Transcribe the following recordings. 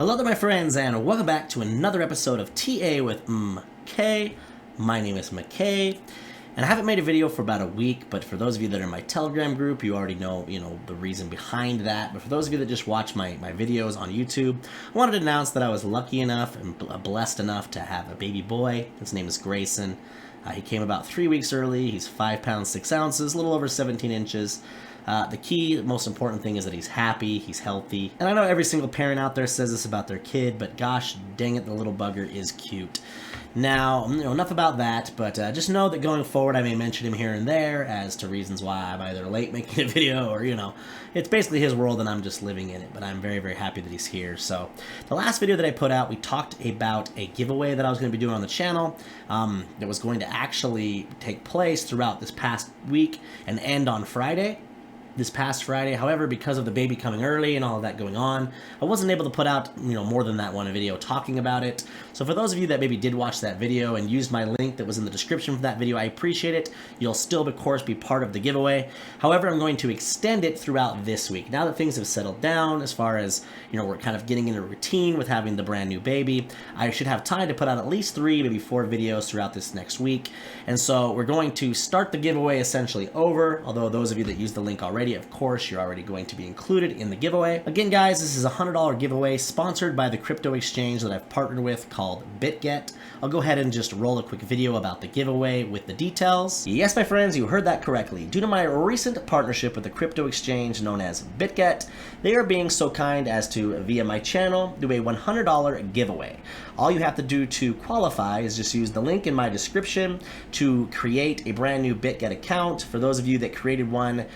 Hello there my friends, and welcome back to another episode of TA with MK. My name is MK, and I haven't made a video for about a week, but for those of you that are in my Telegram group, you already know, the reason behind that. But for those of you that just watch my videos on YouTube, I wanted to announce that I was lucky enough and blessed enough to have a baby boy. His name is Grayson. He came about 3 weeks early. He's 5 pounds 6 ounces, a little over 17 inches. The key, most important thing is that he's happy, he's healthy. And I know every single parent out there says this about their kid, but gosh dang it, the little bugger is cute. Now, enough about that, but just know that going forward I may mention him here and there as to reasons why I'm either late making a video or, it's basically his world and I'm just living in it, but I'm very, very happy that he's here. So, the last video that I put out, we talked about a giveaway that I was going to be doing on the channel that was going to actually take place throughout this past week and end on Friday. This past Friday. However, because of the baby coming early and all of that going on, I wasn't able to put out, more than that one video talking about it. So for those of you that maybe did watch that video and used my link that was in the description for that video, I appreciate it. You'll still, of course, be part of the giveaway. However, I'm going to extend it throughout this week. Now that things have settled down, as far as, we're kind of getting in a routine with having the brand new baby, I should have time to put out at least 3, maybe 4 videos throughout this next week. And so we're going to start the giveaway essentially over, although those of you that use the link already, of course, you're already going to be included in the giveaway. Again, guys, this is a $100 giveaway sponsored by the crypto exchange that I've partnered with called BITGET. I'll go ahead and just roll a quick video about the giveaway with the details. Yes, my friends, you heard that correctly. Due to my recent partnership with the crypto exchange known as BITGET, they are being so kind as to, via my channel, do a $100 giveaway. All you have to do to qualify is just use the link in my description to create a brand new BITGET account. For those of you that created one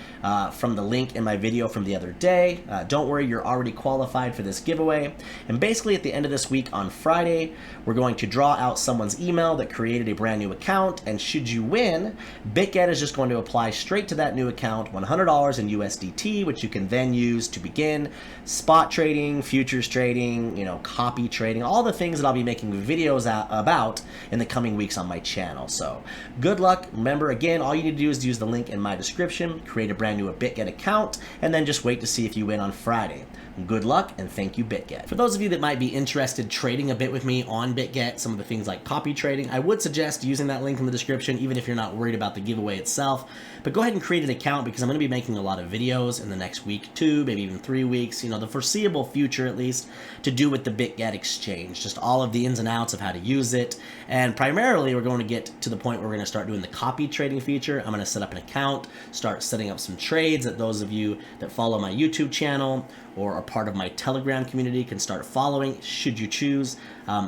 from the link in my video from the other day, don't worry, you're already qualified for this giveaway. And basically at the end of this week on Friday, we're going to draw out someone's email that created a brand new account, and should you win, BITGET is just going to apply straight to that new account $100 in USDT, which you can then use to begin spot trading, futures trading, copy trading, all the things that I'll be making videos about in the coming weeks on my channel. So good luck. Remember, again, all you need to do is use the link in my description, create a brand new BITGET account, and then just wait to see if you win on Friday. Good luck, and thank you, BITGET. For those of you that might be interested trading a bit with me on BITGET, some of the things like copy trading, I would suggest using that link in the description, even if you're not worried about the giveaway itself. But go ahead and create an account, because I'm going to be making a lot of videos in the next week, 2, maybe even 3 weeks, the foreseeable future at least, to do with the BITGET exchange. Just all of the ins and outs of how to use it. And primarily, we're going to get to the point where we're going to start doing the copy trading feature. I'm going to set up an account, start setting up some trades that those of you that follow my YouTube channel or are part of my Telegram community can start following, should you choose,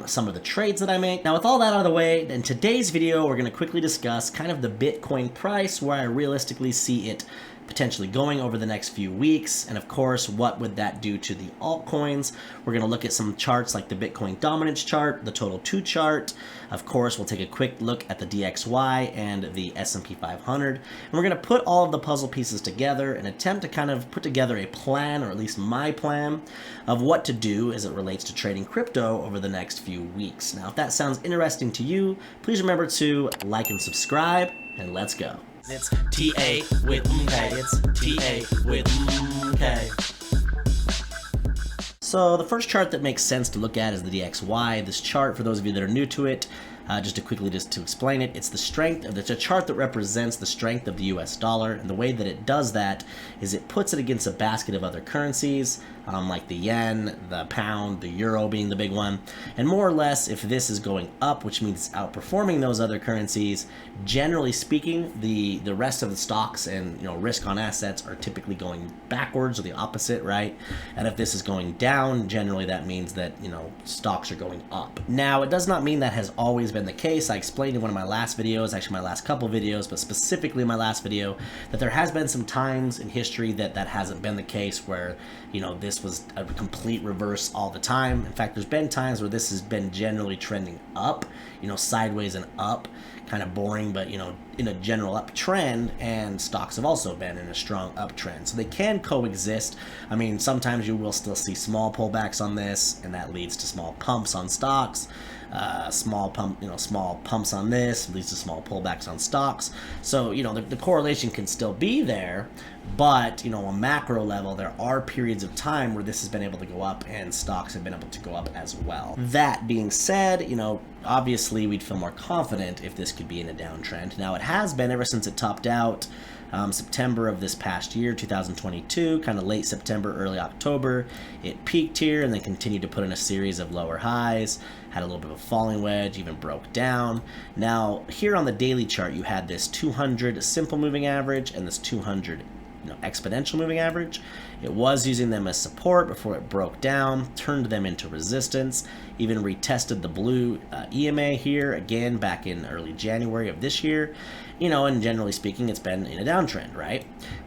some of the trades that I make. Now, with all that out of the way, in today's video, we're going to quickly discuss kind of the Bitcoin price, where I realistically see it potentially going over the next few weeks, and of course, what would that do to the altcoins. We're going to look at some charts like the Bitcoin dominance chart, the total 2 chart. Of course, we'll take a quick look at the DXY and the S&P 500, and we're going to put all of the puzzle pieces together and attempt to kind of put together a plan, or at least my plan, of what to do as it relates to trading crypto over the next few weeks. Now, if that sounds interesting to you, please remember to like and subscribe, and let's go. It's TA with MK. It's TA with MK. So the first chart that makes sense to look at is the DXY. This chart, for those of you that are new to it, just to explain it, it's the strength of it's a chart that represents the strength of the US dollar, and the way that it does that is it puts it against a basket of other currencies, like the yen, the pound, the euro being the big one, and more or less, if this is going up, which means it's outperforming those other currencies, generally speaking, the rest of the stocks and risk on assets are typically going backwards, or the opposite, right? And if this is going down, generally that means that stocks are going up. Now, it does not mean that has always been the case. I explained in one of my last videos, actually my last couple videos, but specifically my last video, that there has been some times in history that hasn't been the case, where this was a complete reverse all the time. In fact, there's been times where this has been generally trending up, sideways and up, kind of boring, but in a general uptrend, and stocks have also been in a strong uptrend. So they can coexist. I mean, sometimes you will still see small pullbacks on this, and that leads to small pumps on stocks. Small pumps on this leads to small pullbacks on stocks. So the correlation can still be there, But, you know, on a macro level, there are periods of time where this has been able to go up and stocks have been able to go up as well. That being said, you know, obviously we'd feel more confident if this could be in a downtrend. Now, it has been ever since it topped out September of this past year, 2022, kind of late September, early October. It peaked here and then continued to put in a series of lower highs, had a little bit of a falling wedge, even broke down. Now, here on the daily chart, you had this 200 simple moving average and this 200 exponential moving average. It was using them as support before it broke down, turned them into resistance, even retested the blue EMA here again back in early January of this year. You know, and generally speaking, it's been in a downtrend, right?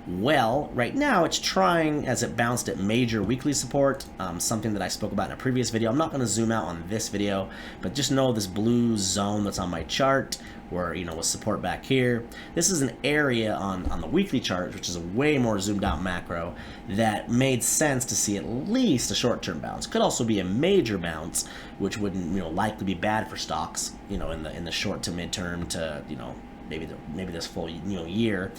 Well, right now it's trying, as it bounced at major weekly support, something that I spoke about in a previous video. I'm not going to zoom out on this video, but just know this blue zone that's on my chart where, you know, with support back here. This is an area on the weekly chart, which is a way more zoomed out macro, that made sense to see at least a short-term bounce. Could also be a major bounce, which wouldn't, you know, likely be bad for stocks, you know, in the short to midterm to, you know, maybe this full, you know, year.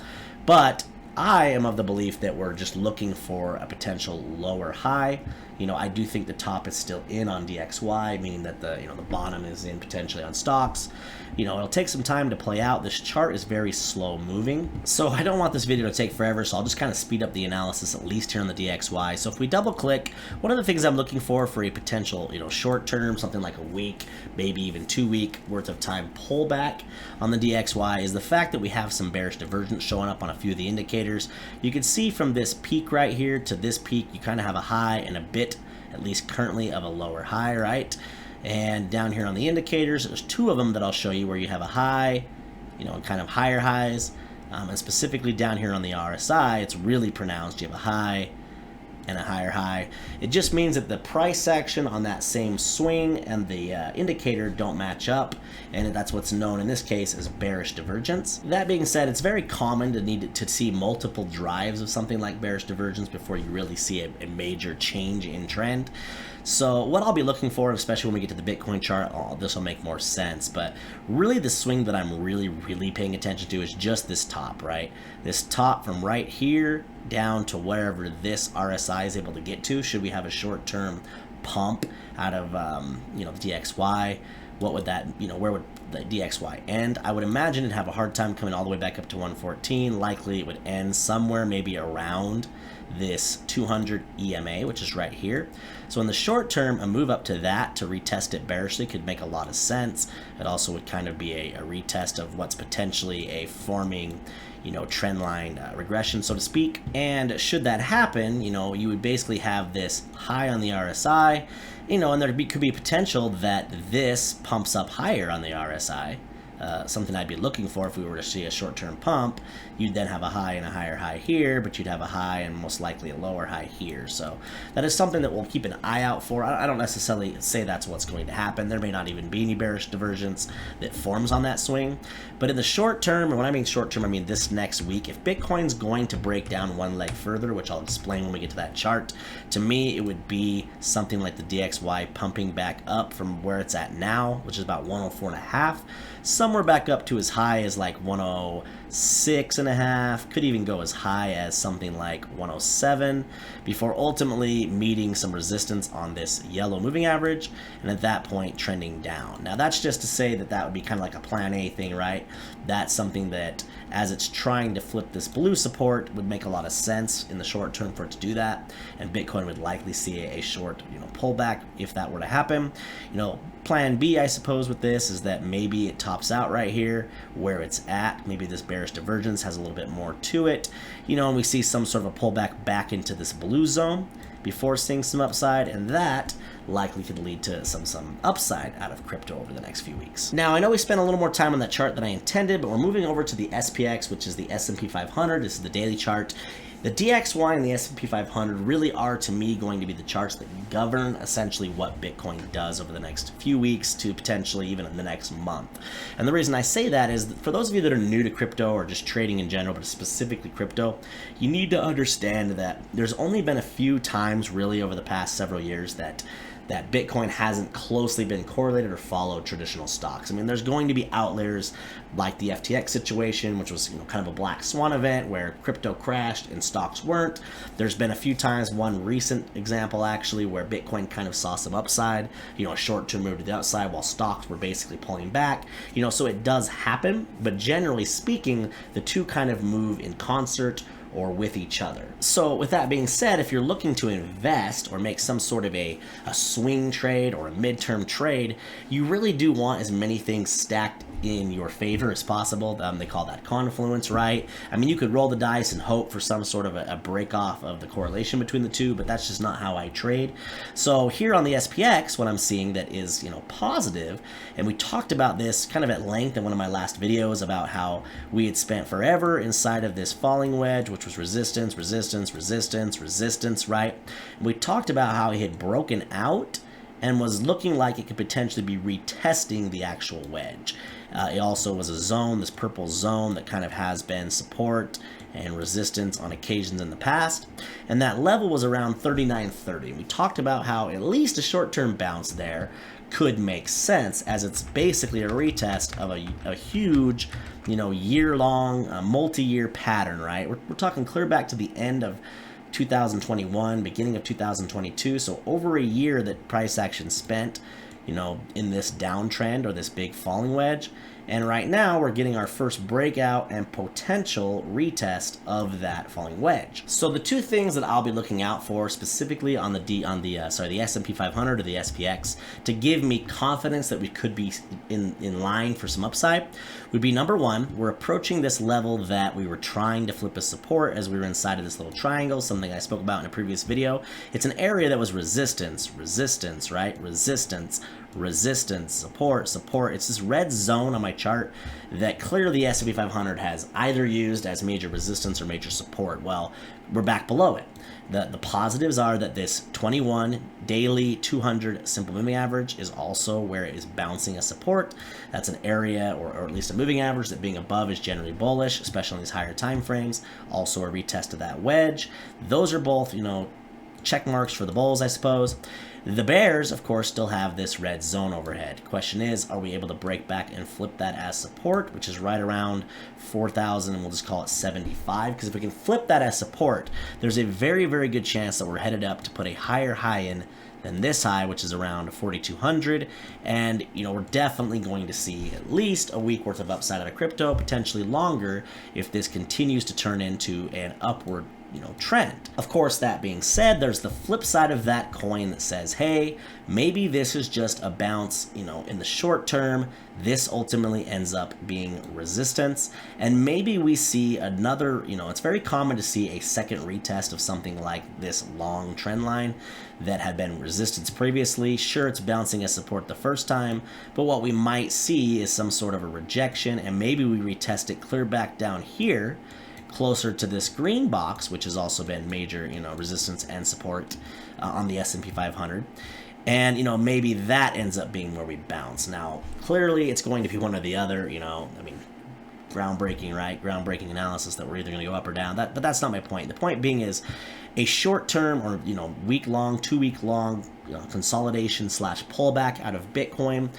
But I am of the belief that we're just looking for a potential lower high. You know, I do think the top is still in on DXY, meaning that the, you know, the bottom is in potentially on stocks. You know, it'll take some time to play out. This chart is very slow moving, so I don't want this video to take forever, so I'll just kind of speed up the analysis, at least here on the DXY. So if we double click, one of the things I'm looking for a potential, you know, short term, something like a week, maybe even 2 week worth of time pullback on the DXY, is the fact that we have some bearish divergence showing up on a few of the indicators. You can see from this peak right here to this peak, you kind of have a high and a bit, at least currently, of a lower high, right? And down here on the indicators, there's two of them that I'll show you where you have a high, you know, and kind of higher highs. And specifically down here on the RSI, it's really pronounced. You have a high and a higher high. It just means that the price action on that same swing and the indicator don't match up, and that's what's known in this case as bearish divergence. That being said, it's very common to need to see multiple drives of something like bearish divergence before you really see a major change in trend. So what I'll be looking for, especially when we get to the Bitcoin chart, this will make more sense, but really the swing that I'm really paying attention to is just this top, right? This top from right here down to wherever this RSI is able to get to. Should we have a short-term pump out of, you know, the DXY, what would that, you know, where would the DXY end? I would imagine it'd have a hard time coming all the way back up to 114. Likely it would end somewhere maybe around this 200 EMA, which is right here. So in the short term, a move up to that to retest it bearishly could make a lot of sense. It also would kind of be a retest of what's potentially a forming, you know, trend line regression, so to speak. And should that happen, you know, you would basically have this high on the RSI, you know, and there could be potential that this pumps up higher on the RSI. Something I'd be looking for if we were to see a short-term pump. You'd then have a high and a higher high here, but you'd have a high and most likely a lower high here. So that is something that we'll keep an eye out for. I don't necessarily say that's what's going to happen. There may not even be any bearish divergence that forms on that swing. But in the short term, and when I mean short term, I mean this next week, if Bitcoin's going to break down one leg further, which I'll explain when we get to that chart, to me it would be something like the DXY pumping back up from where it's at now, which is about 104.5, somewhere back up to as high as like 106.5, could even go as high as something like 107, before ultimately meeting some resistance on this yellow moving average, and at that point trending down. Now that's just to say that that would be kind of like a plan A thing, right? That's something that, as it's trying to flip this blue support, would make a lot of sense in the short term for it to do that, and Bitcoin would likely see a short, you know, pullback if that were to happen. You know, plan B, I suppose, with this is that maybe it tops out right here where it's at. Maybe this bearish divergence has a little bit more to it, you know, and we see some sort of a pullback back into this blue zone before seeing some upside, and that likely could lead to some upside out of crypto over the next few weeks. Now, I know we spent a little more time on that chart than I intended, but we're moving over to the SPX, which is the S&P 500. This is the daily chart. The DXY and the S&P 500 really are, to me, going to be the charts that govern essentially what Bitcoin does over the next few weeks to potentially even in the next month. And the reason I say that is that for those of you that are new to crypto or just trading in general, but specifically crypto, you need to understand that there's only been a few times really over the past several years that that Bitcoin hasn't closely been correlated or followed traditional stocks. I mean, there's going to be outliers like the FTX situation, which was kind of a black swan event where crypto crashed and stocks weren't. There's been a few times, one recent example actually, where Bitcoin kind of saw some upside, a short-term move to the outside while stocks were basically pulling back. So it does happen, but generally speaking, the two kind of move in concert or with each other. So with that being said, if you're looking to invest or make some sort of a swing trade or a midterm trade, you really do want as many things stacked in your favor as possible. They call that confluence, right? I mean, you could roll the dice and hope for some sort of a break off of the correlation between the two, but that's just not how I trade. So here on the SPX, what I'm seeing that is, positive, and we talked about this kind of at length in one of my last videos about how we had spent forever inside of this falling wedge, which was resistance, resistance, resistance, resistance, right? And we talked about how it had broken out and was looking like it could potentially be retesting the actual wedge. It also was a zone, this purple zone that kind of has been support and resistance on occasions in the past. And that level was around 39.30. We talked about how at least a short-term bounce there could make sense, as it's basically a retest of a huge, year-long, multi-year pattern, right? We're talking clear back to the end of 2021, beginning of 2022, so over a year that price action spent, in this downtrend or this big falling wedge. And right now we're getting our first breakout and potential retest of that falling wedge. So the two things that I'll be looking out for specifically on the S&P 500 or the SPX to give me confidence that we could be in line for some upside would be, number one, we're approaching this level that we were trying to flip as support as we were inside of this little triangle, something I spoke about in a previous video. It's an area that was resistance, resistance, right? Resistance, resistance, support, support. It's this red zone on my chart that clearly the S&P 500 has either used as major resistance or major support. Well, we're back below it. The positives are that this 21 daily 200 simple moving average is also where it is bouncing a support. That's an area or at least a moving average that being above is generally bullish, especially in these higher time frames. Also a retest of that wedge. Those are both, check marks for the bulls, I suppose. The bears, of course, still have this red zone overhead. Question is, are we able to break back and flip that as support, which is right around 4,000, and we'll just call it 75? Because if we can flip that as support, there's a very, very good chance that we're headed up to put a higher high in than this high, which is around 4,200. And, we're definitely going to see at least a week worth of upside out of crypto, potentially longer if this continues to turn into an upward trend. Of course, that being said, there's the flip side of that coin that says, hey, maybe this is just a bounce, in the short term, this ultimately ends up being resistance, and maybe we see another, it's very common to see a second retest of something like this long trend line that had been resistance previously. Sure, it's bouncing as support the first time, but what we might see is some sort of a rejection, and maybe we retest it clear back down here, closer to this green box, which has also been major, resistance and support on the S&P 500. And, maybe that ends up being where we bounce. Now, clearly it's going to be one or the other, groundbreaking, right? Groundbreaking analysis that we're either going to go up or down. But that's not my point. The point being is a short-term or, week-long, 2-week-long consolidation / pullback out of Bitcoin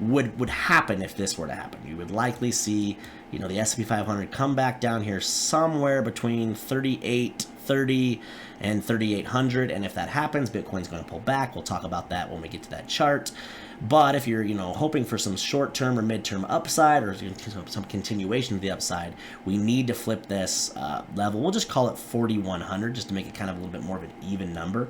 would happen if this were to happen. You would likely see, the S&P 500 come back down here somewhere between 3830 and 3800, and if that happens, Bitcoin's going to pull back. We'll talk about that when we get to that chart. But if you're, hoping for some short-term or mid-term upside or some continuation of the upside, we need to flip this level. We'll just call it 4,100 just to make it kind of a little bit more of an even number.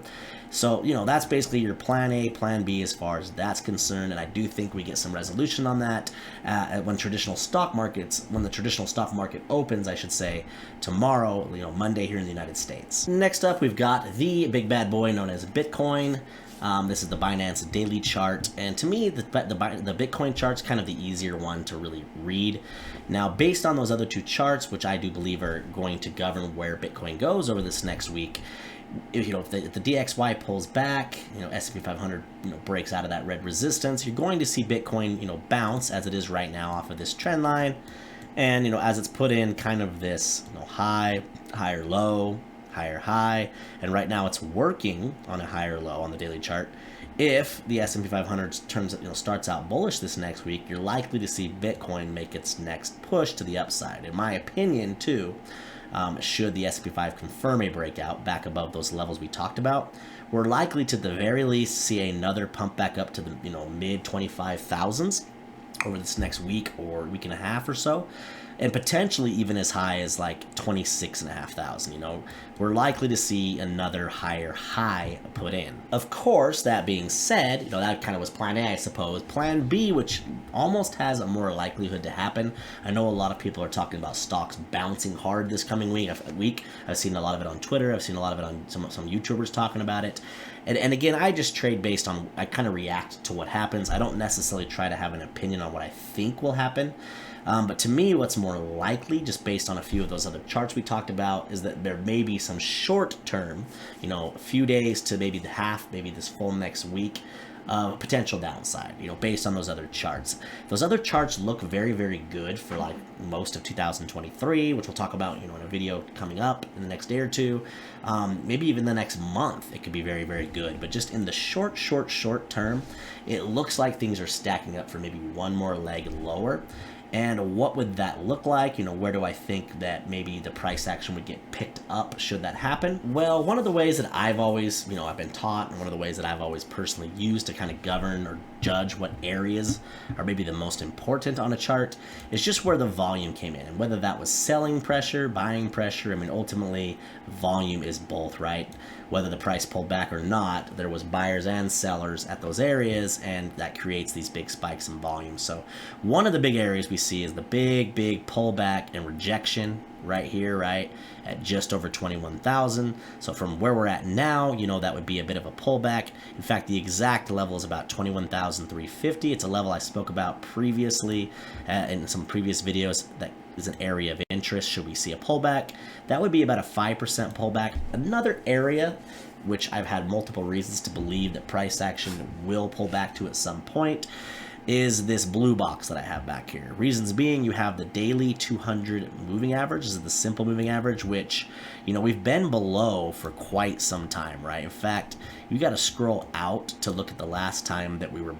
So, that's basically your plan A, plan B as far as that's concerned, and I do think we get some resolution on that when the traditional stock market opens, I should say, tomorrow, Monday here in the United States. Next up, we've got the big bad boy known as Bitcoin. This is the Binance daily chart, and to me, the Bitcoin chart's kind of the easier one to really read. Now, based on those other two charts, which I do believe are going to govern where Bitcoin goes over this next week, if the DXY pulls back, S&P 500 breaks out of that red resistance, you're going to see Bitcoin bounce as it is right now off of this trend line, and as it's put in kind of this high, higher low, higher high, and right now it's working on a higher low on the daily chart. If the S&P 500 starts out bullish this next week, you're likely to see Bitcoin make its next push to the upside. In my opinion, too, should the S&P 5 confirm a breakout back above those levels we talked about, we're likely to the very least see another pump back up to the mid 25,000s over this next week or week and a half or so, and potentially even as high as like 26,500. We're likely to see another higher high put in. Of course, that being said, that kind of was plan A, I suppose. Plan B, which almost has a more likelihood to happen. I know a lot of people are talking about stocks bouncing hard this coming week. I've seen a lot of it on Twitter. I've seen a lot of it on some YouTubers talking about it. And again, I just trade based on, I kind of react to what happens. I don't necessarily try to have an opinion on what I think will happen. But to me, what's more likely, just based on a few of those other charts we talked about, is that there may be some short term, a few days to maybe the half, maybe this full next week, potential downside, based on those other charts. Those other charts look very, very good for like most of 2023, which we'll talk about, in a video coming up in the next day or two. Maybe even the next month, it could be very, very good. But just in the short term, it looks like things are stacking up for maybe one more leg lower. And what would that look like? Where do I think that maybe the price action would get picked up should that happen? Well, one of the ways that I've always, I've been taught, and one of the ways that I've always personally used to kind of govern or judge what areas are maybe the most important on a chart is just where the volume came in, and whether that was selling pressure, buying pressure. Ultimately, volume is both, right? Whether the price pulled back or not, there was buyers and sellers at those areas, and that creates these big spikes in volume. So one of the big areas we see is the big pullback and rejection right here, right at just over 21,000. So from where we're at now, that would be a bit of a pullback. In fact, the exact level is about 21,350. It's a level I spoke about previously in some previous videos. That is an area of interest should we see a pullback. That would be about a 5% pullback. Another area which I've had multiple reasons to believe that price action will pull back to at some point is this blue box that I have back here. Reasons being, you have the daily 200 moving average. This is the simple moving average, which, we've been below for quite some time, right? In fact, you got to scroll out to look at the last time that we were,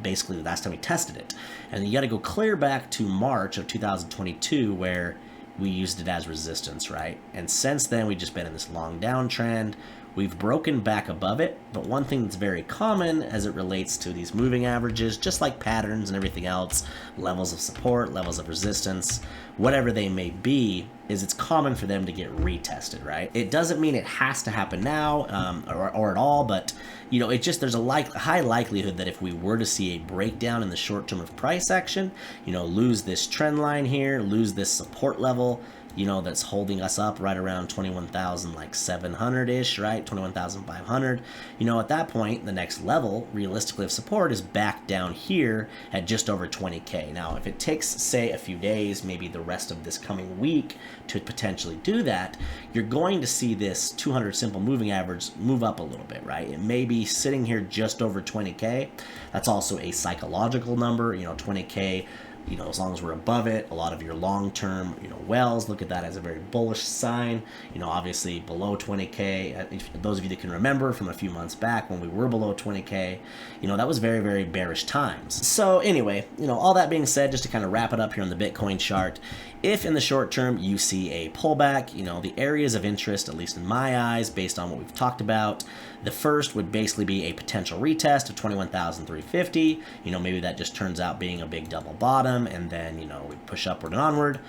basically the last time we tested it. And you got to go clear back to March of 2022 where we used it as resistance, right? And since then, we've just been in this long downtrend. We've broken back above it, but one thing that's very common as it relates to these moving averages, just like patterns and everything else, levels of support, levels of resistance, whatever they may be, is it's common for them to get retested, right? It doesn't mean it has to happen now or at all, but there's a high likelihood that if we were to see a breakdown in the short term of price action, lose this trend line here, lose this support level, that's holding us up right around 21,700-ish, right? 21,500. At that point, the next level, realistically, of support is back down here at just over 20K. Now, if it takes, say, a few days, maybe the rest of this coming week to potentially do that, you're going to see this 200 simple moving average move up a little bit, right? It may be sitting here just over 20K. That's also a psychological number, 20K. As long as we're above it, a lot of your long-term, wells look at that as a very bullish sign. Obviously below 20K, those of you that can remember from a few months back when we were below 20K, that was very, very bearish times. So anyway, all that being said, just to kind of wrap it up here on the Bitcoin chart, if in the short term you see a pullback, the areas of interest, at least in my eyes, based on what we've talked about, the first would basically be a potential retest of 21,350. Maybe that just turns out being a big double bottom, and then, we push upward and onward.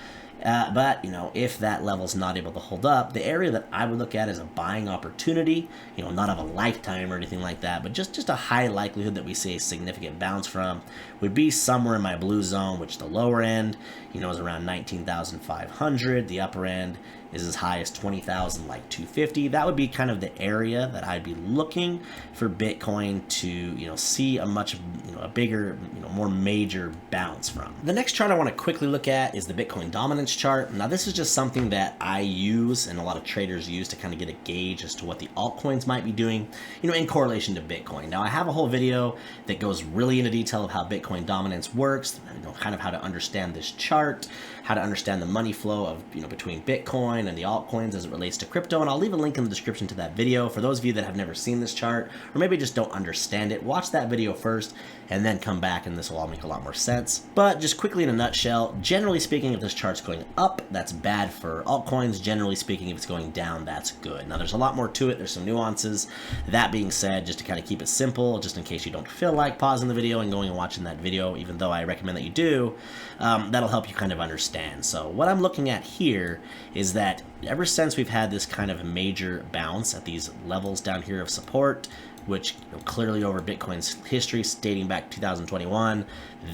But if that level's not able to hold up, the area that I would look at as a buying opportunity, not of a lifetime or anything like that, but just a high likelihood that we see a significant bounce from, would be somewhere in my blue zone, which the lower end, is around 19,500. The upper end is as high as 20,000, like 250. That would be kind of the area that I'd be looking for Bitcoin to, see a much, a bigger, more major bounce from. The next chart I want to quickly look at is the Bitcoin dominance chart. Now, this is just something that I use and a lot of traders use to kind of get a gauge as to what the altcoins might be doing, in correlation to Bitcoin. Now, I have a whole video that goes really into detail of how Bitcoin dominance works, kind of how to understand this chart, how to understand the money flow of, between Bitcoin Bitcoin and the altcoins as it relates to crypto, and I'll leave a link in the description to that video. For those of you that have never seen this chart, or maybe just don't understand it, watch that video first, and then come back, and this will all make a lot more sense. But just quickly in a nutshell, generally speaking, if this chart's going up, that's bad for altcoins. Generally speaking, if it's going down, that's good. Now, there's a lot more to it. There's some nuances. That being said, just to kind of keep it simple, just in case you don't feel like pausing the video and going and watching that video, even though I recommend that you do, that'll help you kind of understand. So what I'm looking at here is that ever since we've had this kind of major bounce at these levels down here of support, which clearly over Bitcoin's history dating back to 2021,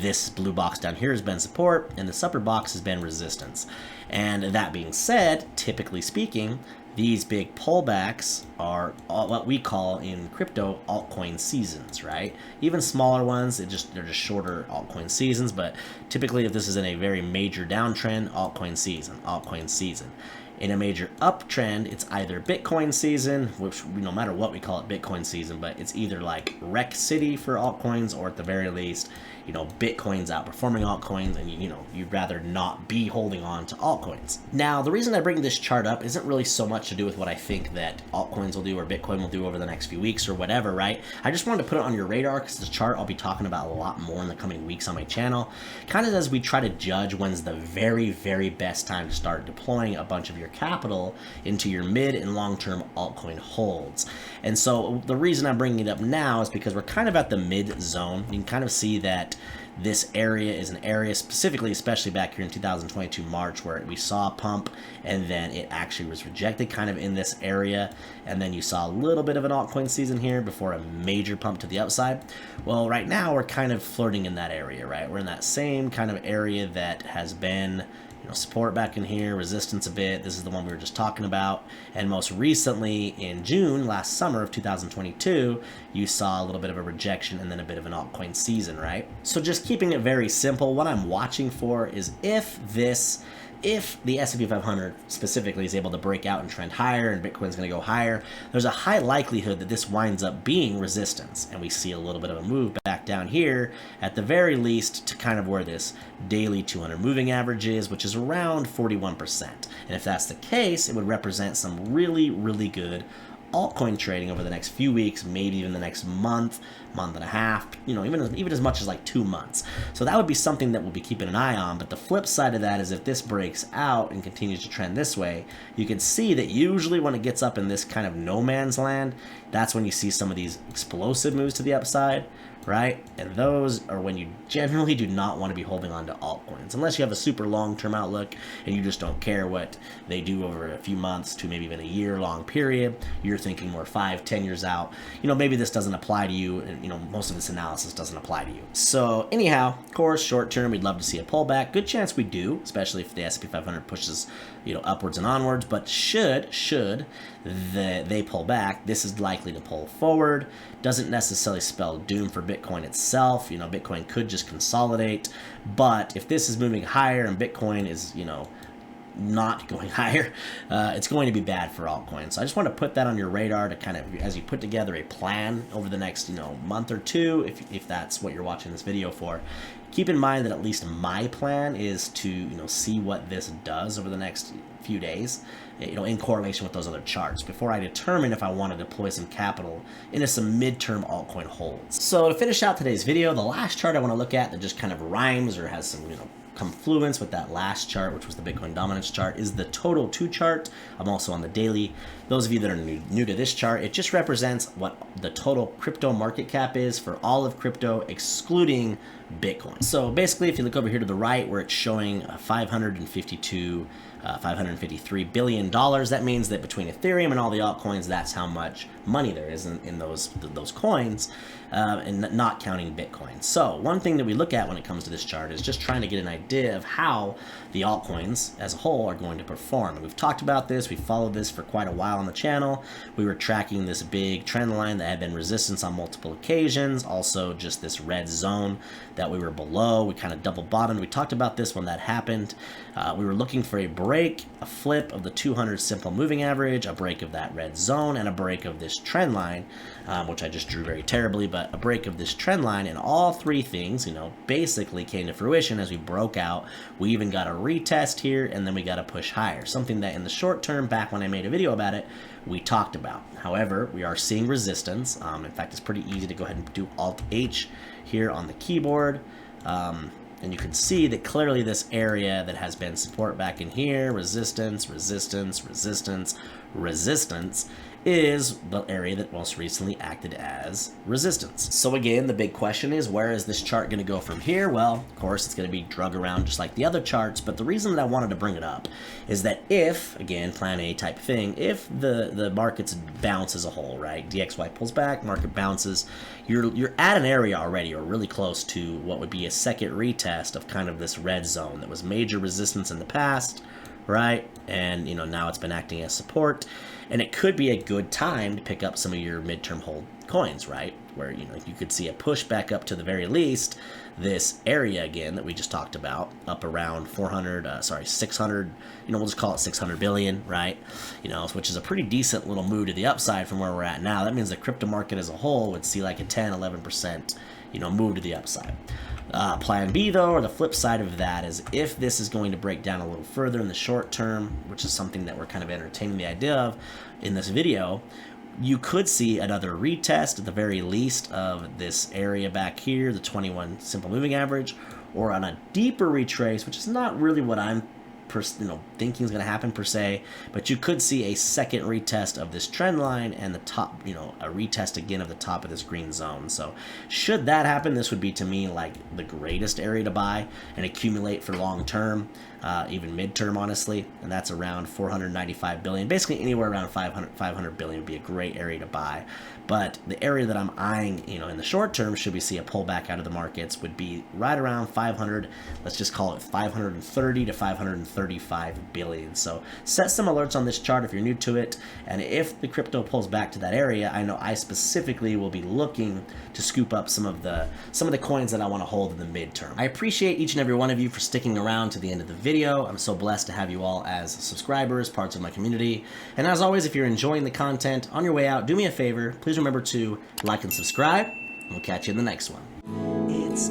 this blue box down here has been support, and this upper box has been resistance. And that being said, typically speaking, these big pullbacks are what we call in crypto altcoin seasons, right? Even smaller ones, they're just shorter altcoin seasons, but typically if this is in a very major downtrend, altcoin season, altcoin season. In a major uptrend, it's either Bitcoin season, which no matter what we call it, Bitcoin season, but it's either like wreck city for altcoins, or at the very least, Bitcoin's outperforming altcoins, and you'd rather not be holding on to altcoins. Now, the reason I bring this chart up isn't really so much to do with what I think that altcoins will do or Bitcoin will do over the next few weeks or whatever, right? I just wanted to put it on your radar because this chart I'll be talking about a lot more in the coming weeks on my channel, kind of as we try to judge when's the very, very best time to start deploying a bunch of your capital into your mid and long-term altcoin holds. And so the reason I'm bringing it up now is because we're kind of at the mid zone. You can kind of see that this area is an area specifically, especially back here in 2022 March, where we saw a pump and then it actually was rejected kind of in this area, and then you saw a little bit of an altcoin season here before a major pump to the upside. Well, right now we're kind of flirting in that area, right? We're in that same kind of area that has been support back in here, resistance a bit. This is the one we were just talking about. And most recently in June, last summer of 2022, you saw a little bit of a rejection and then a bit of an altcoin season, right? So just keeping it very simple, what I'm watching for is if the S&P 500 specifically is able to break out and trend higher and Bitcoin's going to go higher, there's a high likelihood that this winds up being resistance. And we see a little bit of a move back down here, at the very least, to kind of where this daily 200 moving average is, which is around 41%. And if that's the case, it would represent some really, really good altcoin trading over the next few weeks, maybe even the next month and a half, even as much as like 2 months. So that would be something that we'll be keeping an eye on. But the flip side of that is if this breaks out and continues to trend this way, you can see that usually when it gets up in this kind of no man's land, that's when you see some of these explosive moves to the upside, right? And those are when you generally do not want to be holding on to altcoins, unless you have a super long-term outlook and you just don't care what they do over a few months to maybe even a year-long period. You're thinking more 5-10 years out. Maybe this doesn't apply to you, and most of this analysis doesn't apply to you. So anyhow, of course, short-term, we'd love to see a pullback. Good chance we do, especially if the S&P 500 pushes upwards and onwards. But should they pull back, this is likely to pull forward. Doesn't necessarily spell doom for Bitcoin itself. Bitcoin could just consolidate. But if this is moving higher and Bitcoin is, not going higher, it's going to be bad for altcoins. So I just want to put that on your radar to kind of, as you put together a plan over the next, month or two, if that's what you're watching this video for. Keep in mind that at least my plan is to, see what this does over the next few days, in correlation with those other charts before I determine if I want to deploy some capital into some midterm altcoin holds. So to finish out today's video, the last chart I want to look at that just kind of rhymes or has some, confluence with that last chart, which was the Bitcoin dominance chart, is the total 2 chart. I'm also on the daily. Those of you that are new to this chart, it just represents what the total crypto market cap is for all of crypto, excluding Bitcoin. So basically, if you look over here to the right where it's showing $553 billion, that means that between Ethereum and all the altcoins, that's how much money there is in those coins, and not counting Bitcoin. So one thing that we look at when it comes to this chart is just trying to get an idea of how the altcoins as a whole are going to perform. And we've talked about this, we followed this for quite a while on the channel. We were tracking this big trend line that had been resistance on multiple occasions, also just this red zone that we were below. We kind of double bottomed. We talked about this when that happened. We were looking for a break break, a flip of the 200 simple moving average, a break of that red zone, and a break of this trend line, which I just drew very terribly, but a break of this trend line, and all three things, you know, basically came to fruition as we broke out. We even got a retest here, and then we got a push higher, something that in the short term, back when I made a video about it, we talked about. However, we are seeing resistance. In fact, it's pretty easy to go ahead and do Alt-H here on the keyboard. And you can see that clearly this area that has been support back in here, resistance, resistance, resistance, resistance, is the area that most recently acted as resistance. So again, the big question is, where is this chart going to go from here? Well, of course, it's going to be drug around just like the other charts, but the reason that I wanted to bring it up is that if, again, plan A type thing, if the markets bounce as a whole, right, DXY pulls back, market bounces, you're at an area already, or really close to what would be a second retest of kind of this red zone that was major resistance in the past, right? And, you know, now it's been acting as support, and it could be a good time to pick up some of your midterm hold coins, right? Where, you know, you could see a push back up to the very least this area again that we just talked about, up around 600, you know, we'll just call it 600 billion, right? You know, which is a pretty decent little move to the upside from where we're at now. That means the crypto market as a whole would see like a 10, 11%, you know, move to the upside. Plan B, though, or the flip side of that, is if this is going to break down a little further in the short term, which is something that we're kind of entertaining the idea of in this video, you could see another retest at the very least of this area back here, the 21 simple moving average, or on a deeper retrace, which is not really what I'm thinking is going to happen per se, but you could see a second retest of this trend line and the top, you know, a retest again of the top of this green zone. So should that happen, this would be to me like the greatest area to buy and accumulate for long term, even midterm, honestly, and that's around 495 billion. Basically anywhere around 500 billion would be a great area to buy. But the area that I'm eyeing, you know, in the short term, should we see a pullback out of the markets, would be right around 500, let's just call it 530 to 535 billion. So set some alerts on this chart if you're new to it, and if the crypto pulls back to that area, I know I specifically will be looking to scoop up some of the coins that I want to hold in the midterm. I appreciate each and every one of you for sticking around to the end of the video. I'm so blessed to have you all as subscribers, parts of my community. And as always, if you're enjoying the content, on your way out, do me a favor, please remember to like and subscribe, and we'll catch you in the next one. It's